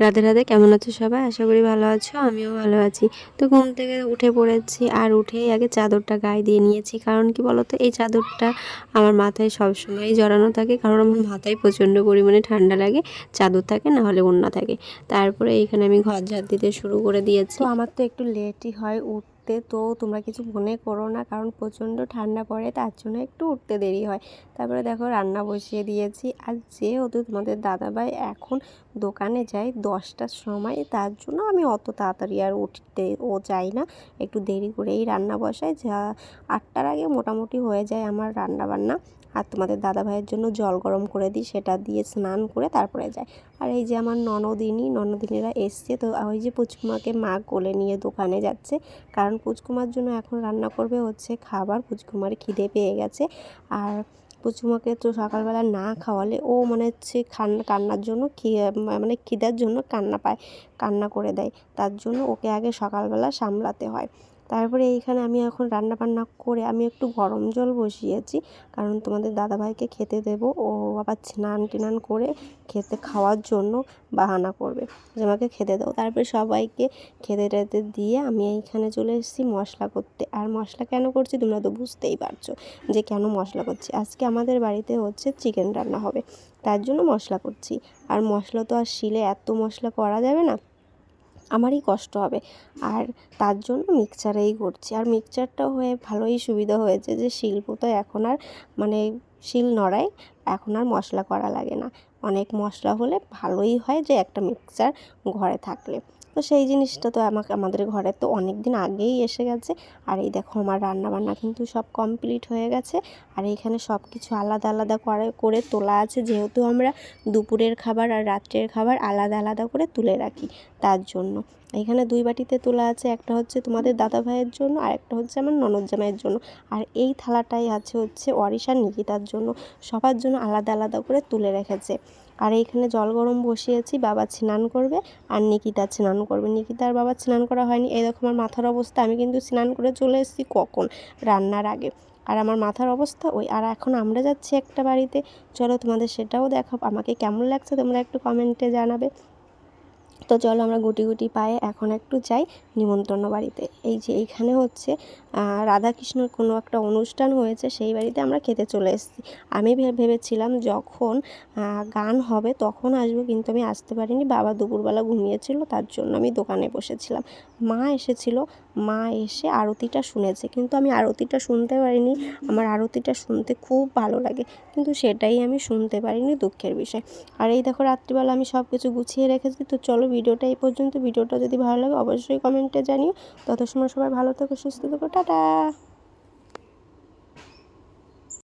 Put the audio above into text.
রাধে রাধে, কেমন আছো সবাই? আশা করি ভালো আছো, আমিও ভালো আছি। তো ঘুম থেকে উঠে পড়েছি, আর উঠেই আগে চাদরটা গায়ে দিয়ে নিয়েছি। কারণ কি বলতো, এই চাদরটা আমার মাথায় সবসময়ই জড়ানো থাকে, কারণ আমার মাথায় প্রচণ্ড পরিমাণে ঠান্ডা লাগে। চাদর থাকে না হলে ওড়না থাকে। তারপরে এইখানে আমি ঘর ঝাড় দিতে শুরু করে দিয়েছি। তো আমার তো একটু লেটই হয় উঠতে, তো তোমরা কিছু মনে করো না, কারণ প্রচণ্ড ঠান্ডা পড়ে, তার জন্য একটু উঠতে দেরি হয়। তারপরে দেখো রান্না বসিয়ে দিয়েছি। আর যেহেতু তোমাদের দাদাভাই এখন দোকানে যাই 10টার সময়, তার জন্য আমি অত তাড়াতাড়ি আর উঠতে যাই না, একটু দেরি করেই রান্না বসাই। যা 8টার আগে মোটামুটি হয়ে যায় আমার রান্না বান্না। আর তোমাদের দাদাভাইয়ের জন্য জল গরম করে দিই, সেটা দিয়ে স্নান করে তারপরে যায়। আর এই যে আমার ননদিনীরা এসছে, তো ওই যে পুচকুমাকে মা কোলে নিয়ে দোকানে যাচ্ছে, কারণ পুচকুমার জন্য এখন রান্না করবে হচ্ছে খাবার। পুচকুমার খিদে পেয়ে গেছে। আর পুচকুমাকে তো সকালবেলা না খাওয়ালে ও মনে হচ্ছে কান্নার জন্য মানে খিদার জন্য কান্না করে দেয়। তার জন্য ওকে আগে সকালবেলা সামলাতে হয়। তারপরে এইখানে আমি এখন রান্না বান্না করে আমি একটু গরম জল বসিয়েছি, কারণ তোমাদের দাদাভাইকে খেতে দেবো। ও আবার স্নান টিনান করে খাওয়ার জন্য বাহানা করবে যে আমাকে খেতে দাও। তারপরে সবাইকে খেতে টেতে দিয়ে আমি এইখানে চলে এসেছি মশলা করতে। আর মশলা কেন করছি তোমরা তো বুঝতেই পারছো যে কেন মশলা করছি। আজকে আমাদের বাড়িতে হচ্ছে চিকেন রান্না হবে, তার জন্য মশলা করছি। আর মশলা তো আর শিলে এত মশলা করা যাবে না, আমারই কষ্ট হবে। আর তার জন্য মিক্সচারেই করছি। আর মিক্সচারটা হয়ে ভালোই সুবিধা হয়েছে যে শিল্পতো এখন আর মানে শিল নড়ায়, এখন আর মশলা করা লাগে না। অনেক মশলা হলে ভালোই হয় যে একটা মিক্সচার ঘরে থাকলে। তো সেই জিনিসটা তো আমাদের ঘরে তো অনেক দিন আগেই এসে গেছে। আর এই দেখো আমার রান্নাবান্না কিন্তু সব কমপ্লিট হয়ে গেছে। আর এইখানে সব কিছু আলাদা আলাদা করে তোলা আছে, যেহেতু আমরা দুপুরের খাবার আর রাত্রের খাবার আলাদা আলাদা করে তুলে রাখি, তার জন্য। এখানে 2 বাটিতে তোলা আছে, একটা হচ্ছে তোমাদের দাদাভাইয়ের জন্য আর একটা হচ্ছে আমার ননদ জামাইয়ের জন্য। আর এই থালাটাই আছে হচ্ছে অরিশার নিকিতার জন্য। সবার জন্য আলাদা আলাদা করে তুলে রেখেছে। আর এইখানে জল গরম বসিয়েছি, বাবা স্নান করবে আর নিকিতা স্নান করবে। নিকিতার বাবা স্নান করা হয়নি। এই দেখো আমার মাথার অবস্থা, আমি কিন্তু স্নান করে চলে এসেছি কখন, রান্নার আগে। আর আমার মাথার অবস্থা ওই। আর এখন আমরা যাচ্ছি একটা বাড়িতে, চলো তোমাদের সেটাও দেখাবো। আমাকে কেমন লাগছে তোমরা একটু কমেন্টে জানাবে। তো চলো আমরা গুটি গুটি পায়ে এখন একটু যাই নিমন্ত্রণ বাড়িতে। এই যে এইখানে হচ্ছে রাধাকৃষ্ণর কোনো একটা অনুষ্ঠান হয়েছে, সেই বাড়িতে আমরা খেতে চলে এসেছি। আমি ভেবেছিলাম যখন গান হবে তখন আসবো, কিন্তু আমি আসতে পারিনি। বাবা দুপুরবেলা ঘুমিয়েছিল, তার জন্য আমি দোকানে বসেছিলাম। মা এসেছিল, মা এসে আরতিটা শুনেছে, কিন্তু আমি আরতিটা শুনতে পারিনি। আমার আরতিটা শুনতে খুব ভালো লাগে, কিন্তু সেটাই আমি শুনতে পারিনি, দুঃখের বিষয়। আর এই দেখো রাত্রিবেলা আমি সব কিছু গুছিয়ে রেখেছি। তো চলো ভিডিওটা এই পর্যন্ত। ভিডিওটা যদি ভালো লাগে অবশ্যই কমেন্টে জানিও। তত সময় সবাই ভালো থেকো, সুস্থ থেকো, টাটা।